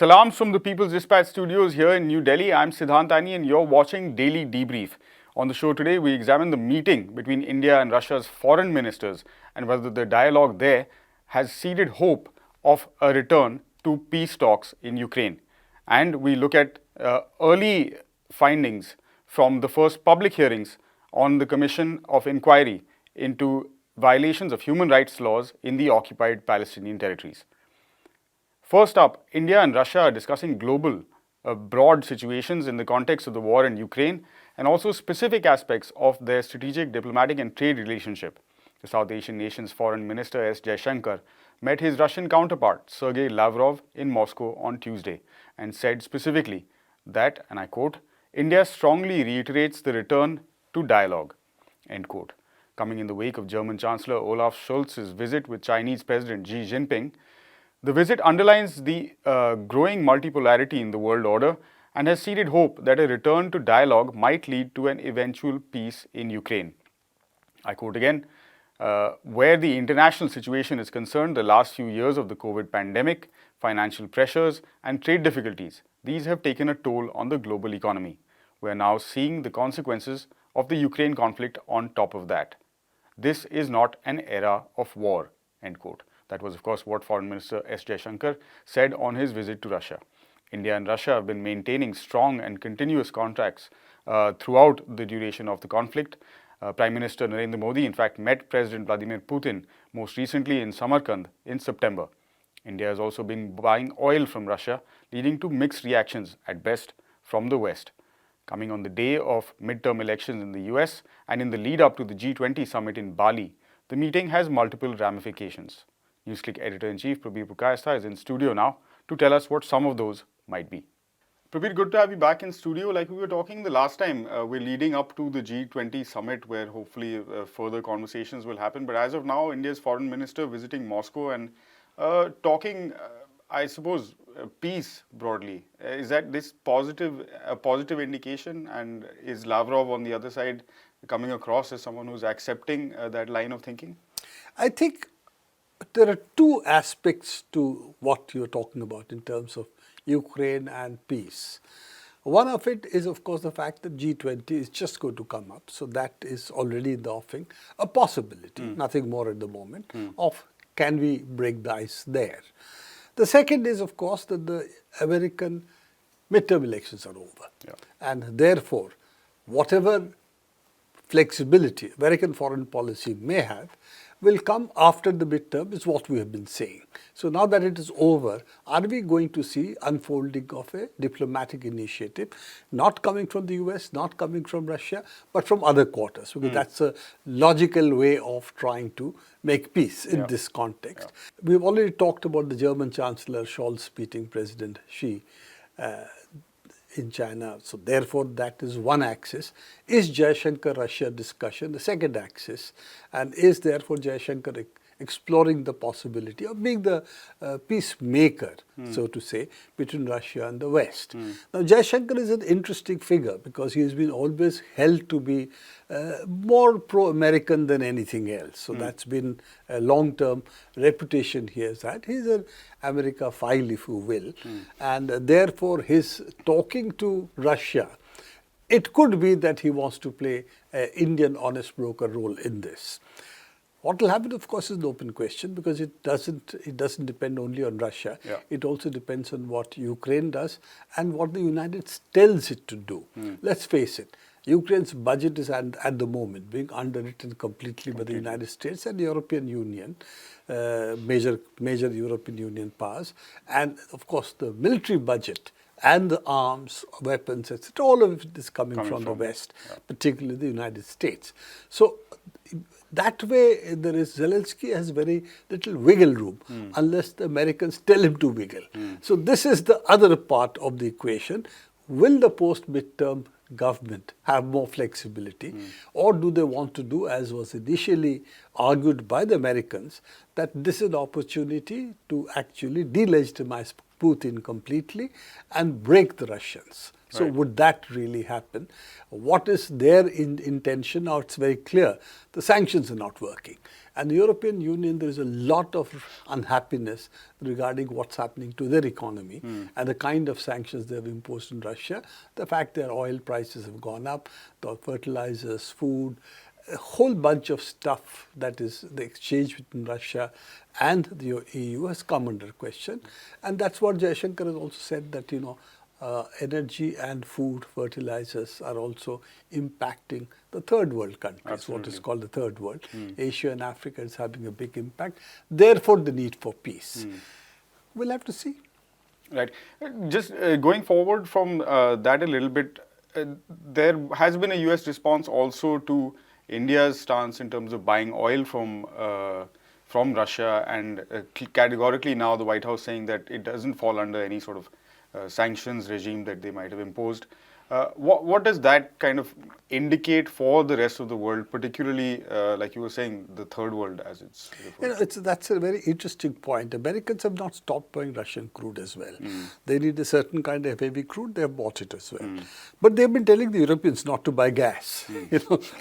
Salams from the People's Dispatch studios here in New Delhi. I'm Siddhantani and you're watching Daily Debrief. On the show today, we examine the meeting between India and Russia's foreign ministers and whether the dialogue there has seeded hope of a return to peace talks in Ukraine. And we look at early findings from the first public hearings on the Commission of Inquiry into violations of human rights laws in the occupied Palestinian territories. First up, India and Russia are discussing global, broad situations in the context of the war in Ukraine and also specific aspects of their strategic, diplomatic and trade relationship. The South Asian nation's Foreign Minister S. Jaishankar met his Russian counterpart Sergei Lavrov in Moscow on Tuesday and said specifically that, and I quote, India strongly reiterates the return to dialogue, end quote. Coming in the wake of German Chancellor Olaf Scholz's visit with Chinese President Xi Jinping, the visit underlines the growing multipolarity in the world order and has seeded hope that a return to dialogue might lead to an eventual peace in Ukraine. I quote again, where the international situation is concerned, the last few years of the COVID pandemic, financial pressures and trade difficulties, these have taken a toll on the global economy. We are now seeing the consequences of the Ukraine conflict on top of that. This is not an era of war, end quote. That was, of course, what Foreign Minister S. Jaishankar said on his visit to Russia. India and Russia have been maintaining strong and continuous contacts throughout the duration of the conflict. Prime Minister Narendra Modi, in fact, met President Vladimir Putin most recently in Samarkand in September. India has also been buying oil from Russia, leading to mixed reactions at best from the West. Coming on the day of midterm elections in the US and in the lead up to the G20 summit in Bali, the meeting has multiple ramifications. NewsClick Editor-in-Chief Prabir Purkayastha is in studio now to tell us what some of those might be. Prabir, good to have you back in studio. Like we were talking the last time, we're leading up to the G20 summit where hopefully further conversations will happen. But as of now, India's foreign minister visiting Moscow and talking, I suppose, peace broadly. Is that this a positive indication? And is Lavrov on the other side coming across as someone who's accepting that line of thinking? I think there are two aspects to what you're talking about in terms of Ukraine and peace. One of it is, of course, the fact that G20 is just going to come up. So that is already in the offing, a possibility, nothing more at the moment, of can we break the ice there. The second is, of course, that the American midterm elections are over. Yeah. And therefore, whatever flexibility American foreign policy may have will come after the midterm is what we have been saying. So now that it is over, are we going to see unfolding of a diplomatic initiative, not coming from the US, not coming from Russia, but from other quarters? Because that's a logical way of trying to make peace in this context. Yeah. We've already talked about the German Chancellor Scholz meeting President Xi in China. So therefore, that is one axis. Is Jaishankar-Russia discussion the second axis? And is therefore Jaishankar exploring the possibility of being the peacemaker, so to say, between Russia and the West? Now, Jaishankar is an interesting figure because he has been always held to be more pro-American than anything else. So that's been a long-term reputation he has had. He's an America-phile, if you will. And therefore, his talking to Russia, it could be that he wants to play an Indian honest broker role in this. What will happen, of course, is an open question because it doesn't depend only on Russia. Yeah. It also depends on what Ukraine does and what the United States tells it to do. Let's face it, Ukraine's budget is at the moment being underwritten completely by the United States and the European Union, major European Union powers, and of course the military budget and the arms, weapons, etc. All of it is coming from the West, particularly the United States. So that way, there is Zelensky has very little wiggle room unless the Americans tell him to wiggle. So this is the other part of the equation. Will the post-midterm government have more flexibility, or do they want to do, as was initially argued by the Americans, that this is an opportunity to actually delegitimize Putin completely and break the Russians? So Right. would that really happen? What is their intention? Now it's very clear. The sanctions are not working. And the European Union, there is a lot of unhappiness regarding what's happening to their economy and the kind of sanctions they have imposed on Russia. The fact their oil prices have gone up, the fertilizers, food, a whole bunch of stuff that is the exchange between Russia and the EU has come under question. And that's what Jaishankar has also said, that, energy and food, fertilizers are also impacting the third world countries, what is called the third world. Asia and Africa is having a big impact. Therefore, the need for peace. We'll have to see. Right. Just going forward from that a little bit, there has been a US response also to India's stance in terms of buying oil from Russia, and categorically now the White House saying that it doesn't fall under any sort of sanctions regime that they might have imposed. What does that kind of indicate for the rest of the world, particularly, like you were saying, the third world as it's referred to? That's a very interesting point. Americans have not stopped buying Russian crude as well. They need a certain kind of heavy crude, they have bought it as well. But they've been telling the Europeans not to buy gas.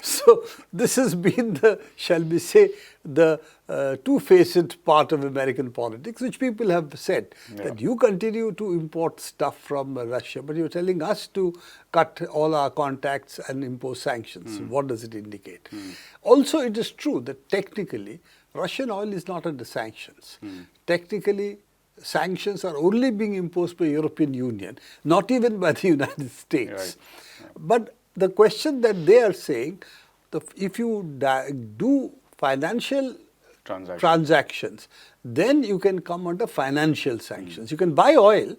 So this has been the, shall we say, the two-faced part of American politics, which people have said that you continue to import stuff from Russia, but you're telling us to cut all our contacts and impose sanctions. What does it indicate? Also, it is true that technically, Russian oil is not under sanctions. Technically, sanctions are only being imposed by European Union, not even by the United States. Right. But the question that they are saying, if you do financial transactions, then you can come under financial sanctions. You can buy oil,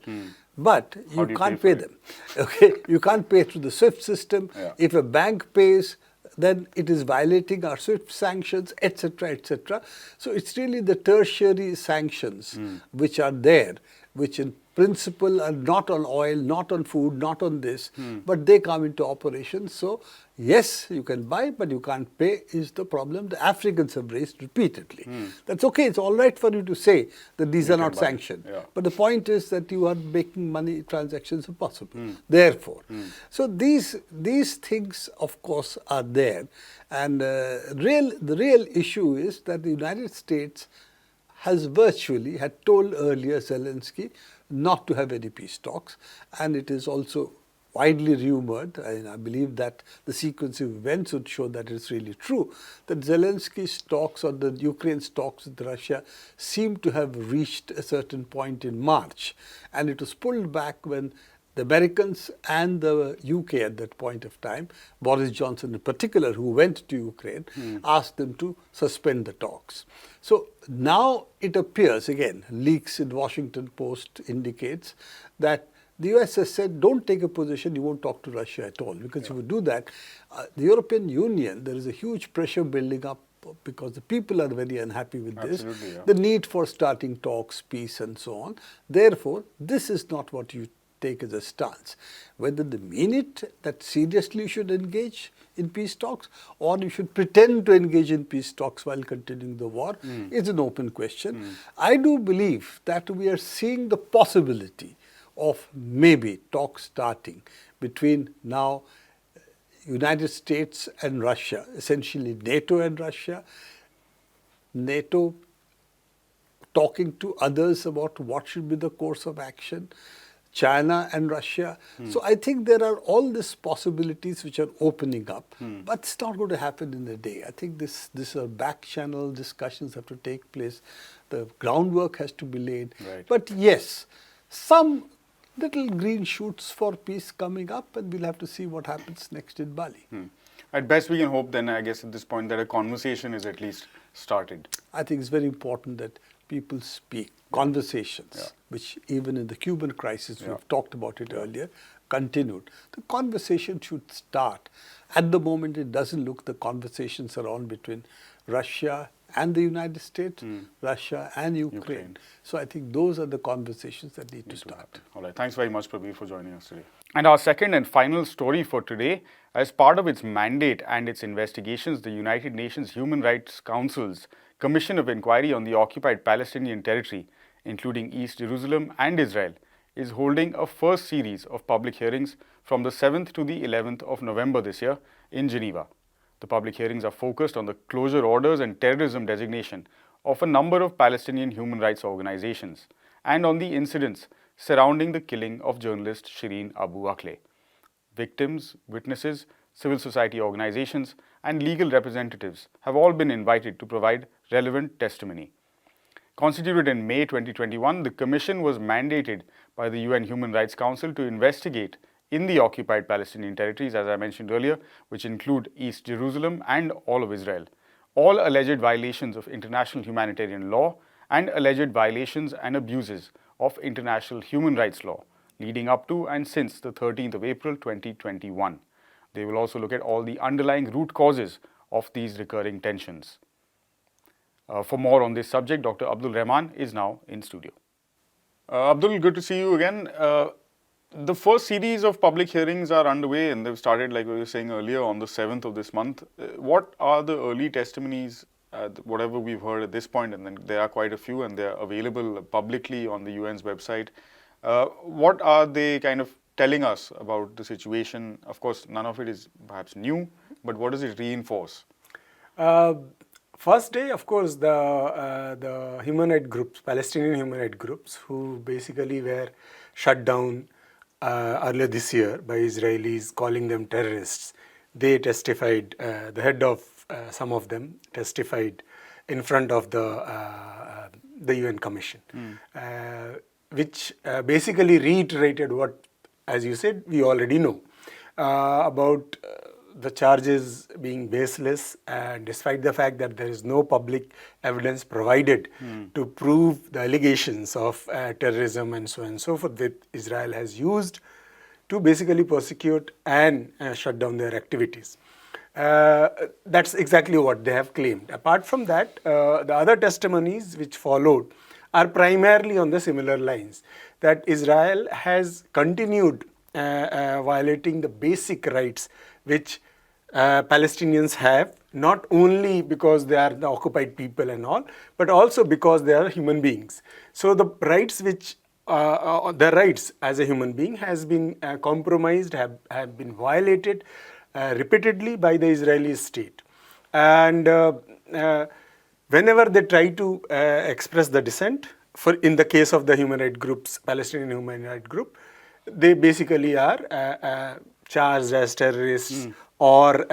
but you can't pay them. Okay, you can't pay through the SWIFT system. If a bank pays, then it is violating our SWIFT sanctions, etc., etc. So it's really the tertiary sanctions which are there, which in principle are not on oil, not on food, not on this, but they come into operation. So yes, you can buy, but you can't pay is the problem the Africans have raised repeatedly. That's okay. It's all right for you to say that these are not sanctioned. But the point is that you are making money transactions impossible. Therefore, so these things, of course, are there. And the real issue is that the United States has virtually, had told earlier Zelensky not to have any peace talks. And it is also widely rumored, and I believe that the sequence of events would show that it's really true, that Zelensky's talks or the Ukraine's talks with Russia seem to have reached a certain point in March. And it was pulled back when the Americans and the UK at that point of time, Boris Johnson in particular, who went to Ukraine, asked them to suspend the talks. So now it appears, again, leaks in Washington Post indicates that the US has said, don't take a position, you won't talk to Russia at all. Because if you do that, the European Union, there is a huge pressure building up because the people are very unhappy with this. The need for starting talks, peace and so on. Therefore, this is not what you take as a stance. Whether they mean it, that seriously you should engage in peace talks, or you should pretend to engage in peace talks while continuing the war, is an open question. I do believe that we are seeing the possibility of maybe talks starting between now United States and Russia, essentially NATO and Russia, NATO talking to others about what should be the course of action, China and Russia. So I think there are all these possibilities which are opening up, but it's not going to happen in a day. I think this are back channel discussions have to take place. The groundwork has to be laid. But yes, some little green shoots for peace coming up, and we'll have to see what happens next in Bali. At best, we can hope then, I guess, at this point, that a conversation is at least started. I think it's very important that people speak, conversations, which even in the Cuban crisis, we've talked about it earlier, continued. The conversation should start. At the moment, it doesn't look the conversations are on between Russia and the United States, Russia and Ukraine. So I think those are the conversations that need to start. All right. Thanks very much, Prabir, for joining us today. And our second and final story for today, as part of its mandate and its investigations, the United Nations Human Rights Council's Commission of Inquiry on the Occupied Palestinian Territory, including East Jerusalem and Israel, is holding a first series of public hearings from the 7th to the 11th of November this year in Geneva. The public hearings are focused on the closure orders and terrorism designation of a number of Palestinian human rights organizations and on the incidents surrounding the killing of journalist Shireen Abu Akleh. Victims, witnesses, civil society organizations, and legal representatives have all been invited to provide relevant testimony. Constituted in May 2021, the Commission was mandated by the UN Human Rights Council to investigate in the occupied Palestinian territories, as I mentioned earlier, which include East Jerusalem and all of Israel, all alleged violations of international humanitarian law and alleged violations and abuses of international human rights law leading up to and since the 13th of April 2021. They will also look at all the underlying root causes of these recurring tensions. For more on this subject, Dr. Abdul Rahman is now in studio. Abdul, good to see you again. The first series of public hearings are underway and they've started, like we were saying earlier, on the 7th of this month. What are the early testimonies, whatever we've heard at this point, and then there are quite a few and they're available publicly on the UN's website. What are they kind of telling us about the situation? Of course, none of it is perhaps new, but what does it reinforce? First day, of course, the human rights groups, Palestinian human rights groups, who basically were shut down earlier this year by Israelis calling them terrorists. They testified, the head of some of them testified in front of the UN Commission, which basically reiterated what, as you said, we already know about the charges being baseless, despite the fact that there is no public evidence provided to prove the allegations of terrorism and so on and so forth that Israel has used to basically persecute and shut down their activities. That's exactly what they have claimed. Apart from that, the other testimonies which followed are primarily on the similar lines, that Israel has continued violating the basic rights which Palestinians have, not only because they are the occupied people and all, but also because they are human beings. So the rights which, their rights as a human being has been compromised, have been violated repeatedly by the Israeli state. And whenever they try to express the dissent, in the case of the human rights groups, Palestinian human rights group, they basically are charged as terrorists or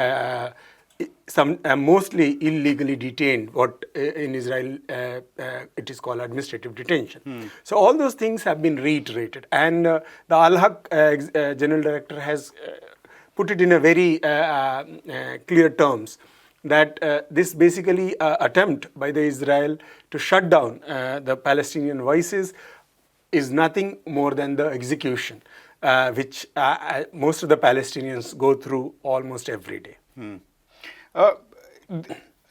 mostly illegally detained, what in Israel it is called administrative detention. So all those things have been reiterated, and the Al-Haq General Director has put it in a very clear terms that this basically attempt by the Israel to shut down the Palestinian voices is nothing more than the execution, which most of the Palestinians go through almost every day.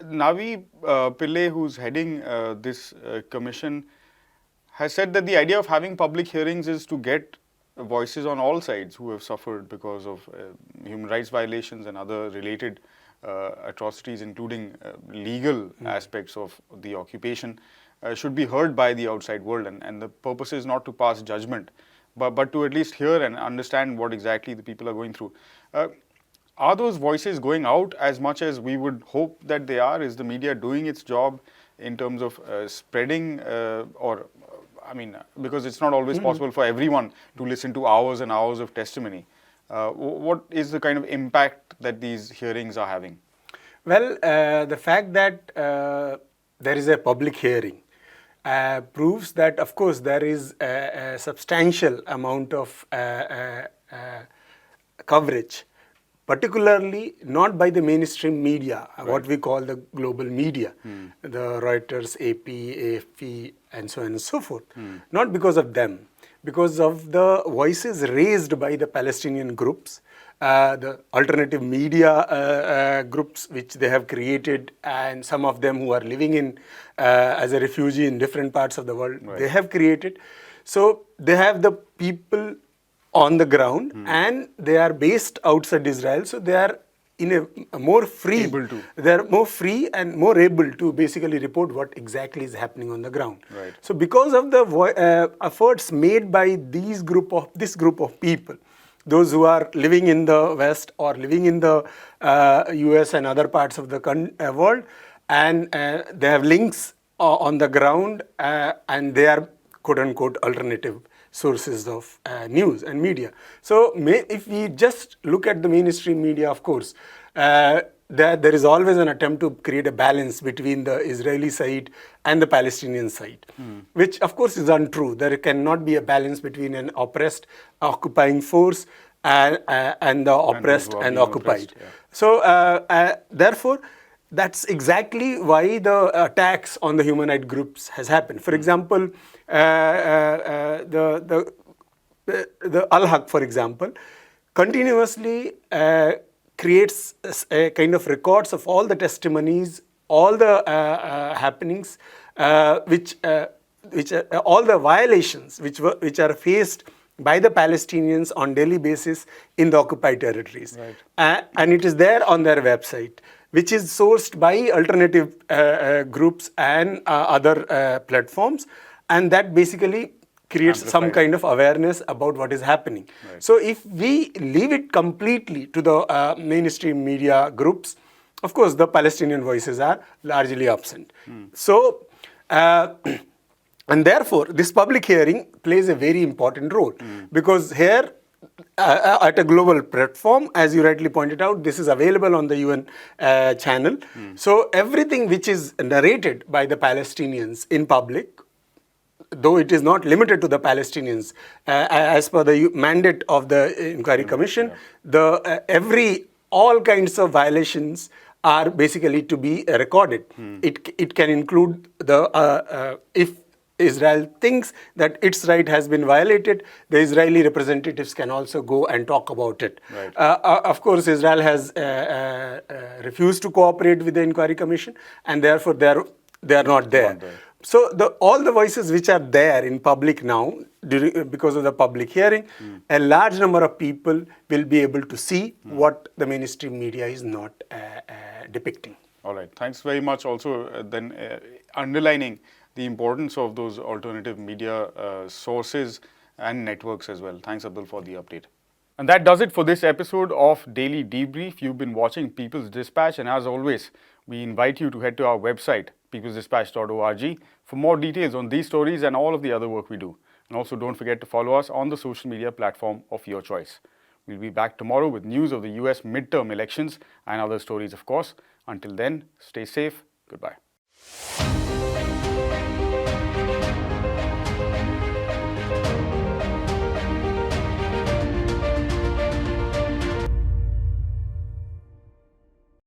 Navi Pillay, who's heading this commission, has said that the idea of having public hearings is to get voices on all sides who have suffered because of human rights violations and other related atrocities, including legal aspects of the occupation, should be heard by the outside world. And the purpose is not to pass judgment, but to at least hear and understand what exactly the people are going through. Are those voices going out as much as we would hope that they are? Is the media doing its job in terms of spreading because it's not always possible for everyone to listen to hours and hours of testimony. What is the kind of impact that these hearings are having? Well, the fact that there is a public hearing proves that, of course, there is a substantial amount of coverage, particularly not by the mainstream media, what we call the global media, the Reuters, AP, AFP, and so on and so forth. Not because of them, because of the voices raised by the Palestinian groups, the alternative media groups which they have created, and some of them who are living in as a refugee in different parts of the world, they have created. So they have the people on the ground and they are based outside Israel, so they are in a more free, Able to. they're more free and more able to basically report what exactly is happening on the ground. Right. So because of the efforts made by this group of people, those who are living in the West or living in the US and other parts of the world, and they have links on the ground, and they are quote unquote alternative sources of news and media. So if we just look at the mainstream media, of course, there is always an attempt to create a balance between the Israeli side and the Palestinian side, which of course is untrue. There cannot be a balance between an oppressed occupying force and the oppressed who are and being occupied. oppressed, yeah. So therefore, that's exactly why the attacks on the human rights groups has happened. For example, the Al-Haq, for example, continuously creates a kind of records of all the testimonies, all the happenings, which all the violations which are faced by the Palestinians on daily basis in the occupied territories. Right. And it is there on their website, which is sourced by alternative groups and other platforms, and that basically creates some kind of awareness about what is happening. Right. So if we leave it completely to the mainstream media groups, of course the Palestinian voices are largely absent. So and therefore this public hearing plays a very important role, because here at a global platform, as you rightly pointed out, this is available on the UN channel. So everything which is narrated by the Palestinians in public, though it is not limited to the Palestinians, as per the mandate of the Inquiry Commission, all kinds of violations are basically to be recorded. It can include if Israel thinks that its right has been violated, the Israeli representatives can also go and talk about it. Right. Of course, Israel has refused to cooperate with the Inquiry Commission, and therefore they are not there. Not there. So all the voices which are there in public now, because of the public hearing, a large number of people will be able to see what the mainstream media is not depicting. All right. Thanks very much. Also, then underlining the importance of those alternative media sources and networks as well. Thanks, Abdul, for the update. And that does it for this episode of Daily Debrief. You've been watching People's Dispatch, and as always, we invite you to head to our website, peoplesdispatch.org, for more details on these stories and all of the other work we do. And also don't forget to follow us on the social media platform of your choice. We'll be back tomorrow with news of the US midterm elections and other stories, of course. Until then, stay safe. Goodbye.